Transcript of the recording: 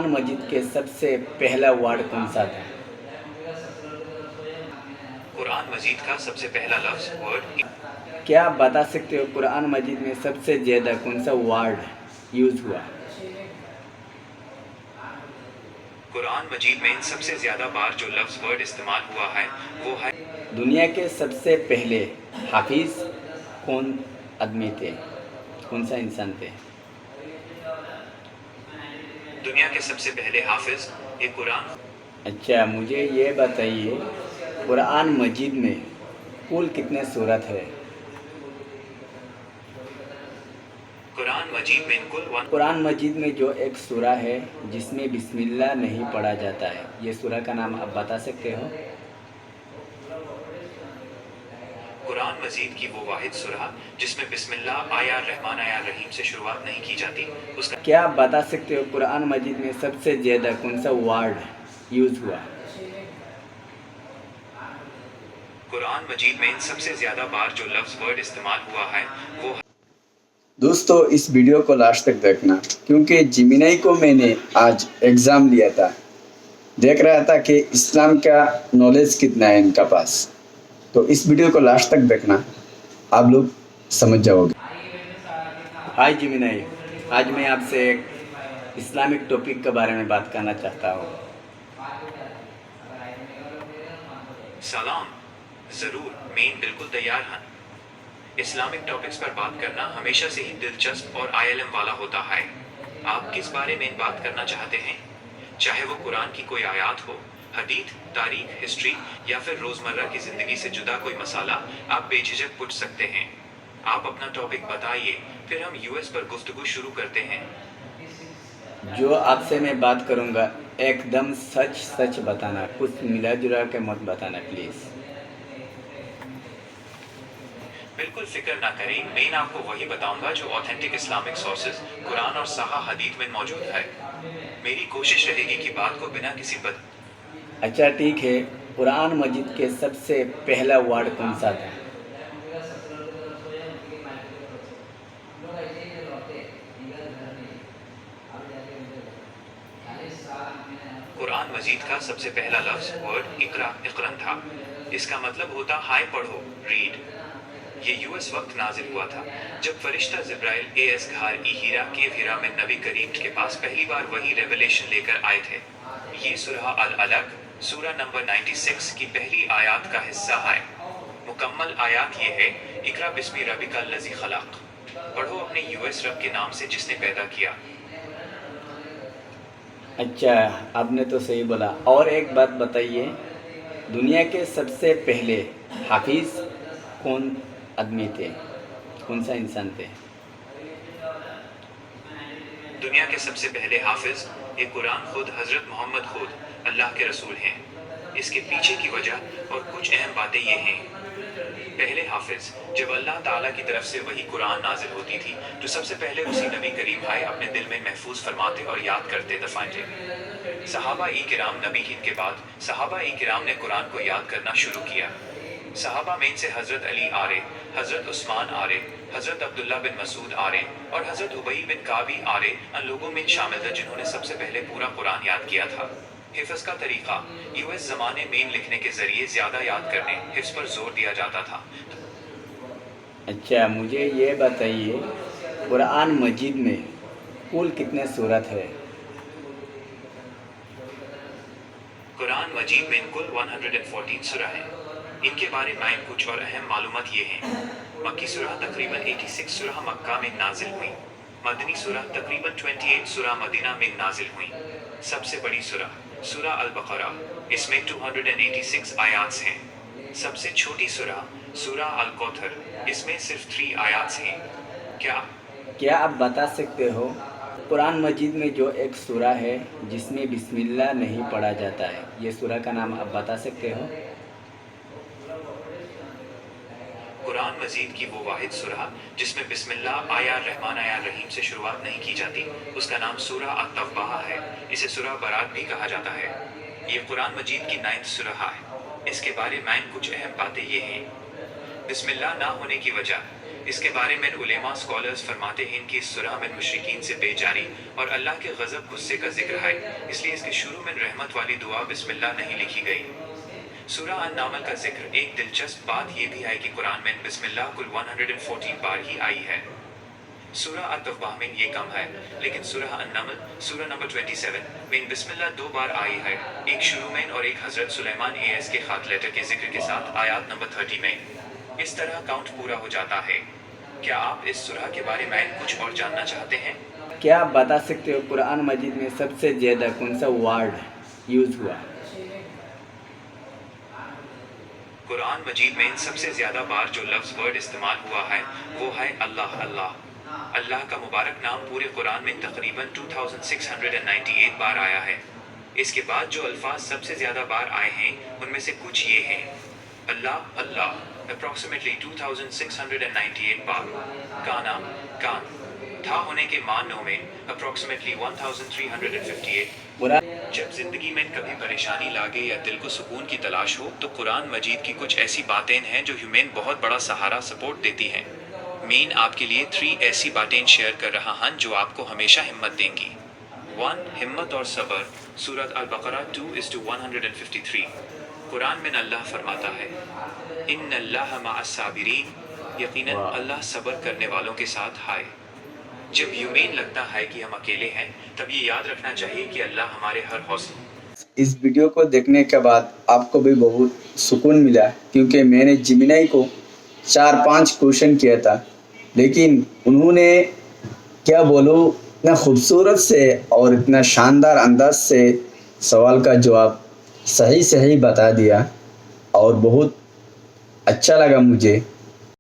कुरान मजीद के सबसे पहला वर्ड कौन सा था? कुरान मजीद का सबसे पहला लफ्ज़ वर्ड क्या आप बता सकते हो कुरान मजीद में सबसे ज़्यादा कौन सा वर्ड यूज़ हुआ? कुरान मजीद में सबसे ज़्यादा बार जो लफ्ज़ वर्ड इस्तेमाल हुआ है वो है दुनिया के सबसे पहले हाफिज़ कौन आदमी थे, कौन सा इंसान थे? दुनिया के सबसे पहले हाफिज़ ये कुरान। अच्छा, मुझे ये बताइए कुरान मजीद में कुल कितने सूरत है? कुरान मजीद में कुरान मजीद में जो एक सूरा है जिसमें बिस्मिल्लाह नहीं पढ़ा जाता है, ये सूरा का नाम आप बता सकते हो? कुरान मजीद की वो वाहिद सूरा जिसमें बिस्मिल्लाह आया रहमान आया रहीम से शुरुआत नहीं की जाती उसका क्या आप बता सकते हो कुरान मजीद में सबसे ज़्यादा कौन सा वर्ड यूज़ हुआ? कुरान मजीद में सबसे ज़्यादा बार जो लफ्ज़ वर्ड इस्तेमाल हुआ है वो दोस्तों इस वीडियो को लास्ट तक देखना, क्योंकि जिमिनाई को मैंने आज एग्ज़ाम लिया था, देख रहा था कि इस्लाम का नॉलेज कितना है इनका पास। तो इस वीडियो को लास्ट तक देखना, आप लोग समझ जाओगे। हाय जिमिनाई, आज मैं आपसे एक इस्लामिक टॉपिक के बारे में बात करना चाहता हूँ। सलाम, ज़रूर, मैं बिल्कुल तैयार हूँ। इस्लामिक टॉपिक्स पर बात करना हमेशा से ही दिलचस्प और आईएलएम वाला होता है। आप किस बारे में बात करना चाहते हैं? चाहे वो कुरान की कोई आयत हो, हदीथ, तारीख, हिस्ट्री या फिर रोज़मर्रा की ज़िंदगी से जुदा कोई मसाला, आप बेझिझक पूछ सकते हैं। आप अपना टॉपिक बताइए, फिर हम यूएस पर गुफ्तगू शुरू करते हैं। जो आपसे मैं बात करूँगा एकदम सच सच बताना, कुछ मिला जुला के मत बताना प्लीज़। बिल्कुल फिक्र ना करें, मैं आपको वही बताऊंगा जो ऑथेंटिक इस्लामिक सोर्सेज कुरान और सहा हदीथ में मौजूद है। मेरी कोशिश रहेगी कि बात को बिना किसी अच्छा ठीक है, कुरान मजीद के सबसे पहला वर्ड कौन सा था? कुरान मजीद का सबसे पहला लफ्ज़ वर्ड इकरन था। इसका मतलब होता हाय पढ़ो, रीड। ये यूएस वक्त नाजिल हुआ था जब फरिश्ता जिब्राइल एस घार ई हीरा के हीरा में नबी करीम के पास पहली बार वही रेवलेशन लेकर आए थे। ये सूरह अल अलग सूरा नंबर 96 की पहली आयत का हिस्सा है। मुकम्मल आयत ये है, इकरा बिस्मि रब्बिकल लज़ी खलक़, पढ़ो अपने यूएस रब के नाम से जिसने पैदा किया। अच्छा, आपने तो सही बोला। और एक बात बताइए, दुनिया के सबसे पहले हाफिज़ कौन आदमी थे, कौन सा इंसान थे? दुनिया के सबसे पहले हाफिज ये कुरान खुद हजरत मोहम्मद खुद अल्लाह के रसूल हैं। इसके पीछे की वजह और कुछ अहम बातें ये हैं। पहले हाफिज जब अल्लाह ताला की तरफ से वही कुरान नाजिल होती थी तो सबसे पहले उसी नबी करीम भाई अपने दिल में महफूज फरमाते और याद करते दफाते। सहाबा ई किराम नबी के बाद सहाबा ई किराम ने कुरान को याद करना शुरू किया। सहाबा में से हज़रत अली आरे, हज़रत उस्मान आरे, हज़रत अब्दुल्ला बिन मसूद आरे और हज़रत उबई बिन काबी आरे उन लोगों में शामिल थे जिन्होंने सबसे पहले पूरा कुरान याद किया था। हिफ्ज़ का तरीक़ा यूएस ज़माने में लिखने के ज़रिए ज़्यादा याद करने हिफ्ज़ पर जोर दिया जाता था। अच्छा, मुझे ये बताइए कुरान मजीद में कुल कितने सूरत है? कुरान मजीद में कुल 114 सूरा हैं। इनके बारे में कुछ और अहम मालूमात ये हैं। मक्की सूरा तकरीबन 86 सूरा मक्का में नाजिल हुई। मदनी सूरा तकरीबन 28 सूरा मदीना में नाजिल हुई। सबसे बड़ी सूरा सूरा अल बकरा, इसमें 286 आयात हैं। सबसे छोटी सूरा सूरा अल कौथर, इसमें सिर्फ 3 आयात हैं। क्या आप बता सकते हो कुरान मजीद में जो एक सूरा है जिसमें बिस्मिल्लाह नहीं पढ़ा जाता है, ये सूरा का नाम आप बता सकते हो? कुरान मजीद की वो वाहिद सूरा जिसमें बिस्मिल्लाह आया रहमान आया रहीम से शुरुआत नहीं की जाती उसका नाम सूरा अत-तौबा है। इसे सूरा बरात भी कहा जाता है। ये कुरान मजीद की 9th सूरा है। इसके बारे में कुछ अहम बातें ये हैं। बिस्मिल्लाह ना होने की वजह اس کے بارے میں علماء اسکالرز فرماتے ہیں کہ اس سورہ میں مشرکین سے بے-جاری اور اللہ کے غضب غصے کا ذکر ہے، اس لیے اس کے شروع میں رحمت والی دعا بسم اللہ نہیں لکھی گئی۔ سورہ النمل کا ذکر ایک دلچسپ بات یہ بھی ہے کہ قرآن میں بسم اللہ کل 114 بار ہی آئی ہے۔ سورہ التوبہ میں یہ کم ہے، لیکن سورہ النمل سورہ نمبر 27 میں بسم اللہ 2 بار آئی ہے، ایک شروع میں اور ایک حضرت سلیمان کے خط لیٹر کے ذکر کے ساتھ آیات نمبر 30 میں۔ اس طرح کاؤنٹ پورا ہو جاتا ہے۔ کیا آپ اس سورہ کے بارے میں کچھ اور جاننا چاہتے ہیں؟ کیا آپ بتا سکتے ہو قرآن مجید میں سب سے زیادہ کون سا ورڈ یوز ہوا؟ قرآن مجید میں سب سے زیادہ بار جو لفظ ورڈ استعمال ہوا ہے وہ ہے اللہ۔ اللہ کا مبارک نام پورے قرآن میں تقریباً 2698 بار آیا ہے۔ اس کے بعد جو الفاظ سب سے زیادہ بار آئے ہیں ان میں سے کچھ یہ ہیں: اللہ approximately 2698 بار، کان تھا ہونے کے معنوں میں approximately 1358۔ قرآن جب زندگی میں کبھی پریشانی لاگے یا دل کو سکون کی تلاش ہو تو قرآن مجید کی کچھ ایسی باتیں ہیں جو ہمیں بہت بڑا سہارا سپورٹ دیتی ہیں۔ میں آپ کے لیے 3 ایسی باتیں شیئر کر رہا ہوں جو آپ کو ہمیشہ ہمت دیں گی۔ 1. ہمت اور صبر، سورۃ البقرہ 2:153۔ قرآن میں اللہ فرماتا ہے: ان اللہ مع الصابرین، یقیناً اللہ صبر کرنے والوں کے ساتھ ہے۔ جب یمین لگتا ہے کہ ہم اکیلے ہیں تب یہ یاد رکھنا چاہیے کہ اللہ ہمارے ہر حوصلے۔ اس ویڈیو کو دیکھنے کے بعد آپ کو بھی بہت سکون ملا، کیونکہ میں نے جیمینائی کو 4-5 کوشچن کیا تھا، لیکن انہوں نے کیا بولو اتنا خوبصورت سے اور اتنا شاندار انداز سے سوال کا جواب صحیح بتا دیا، اور بہت اچھا لگا مجھے۔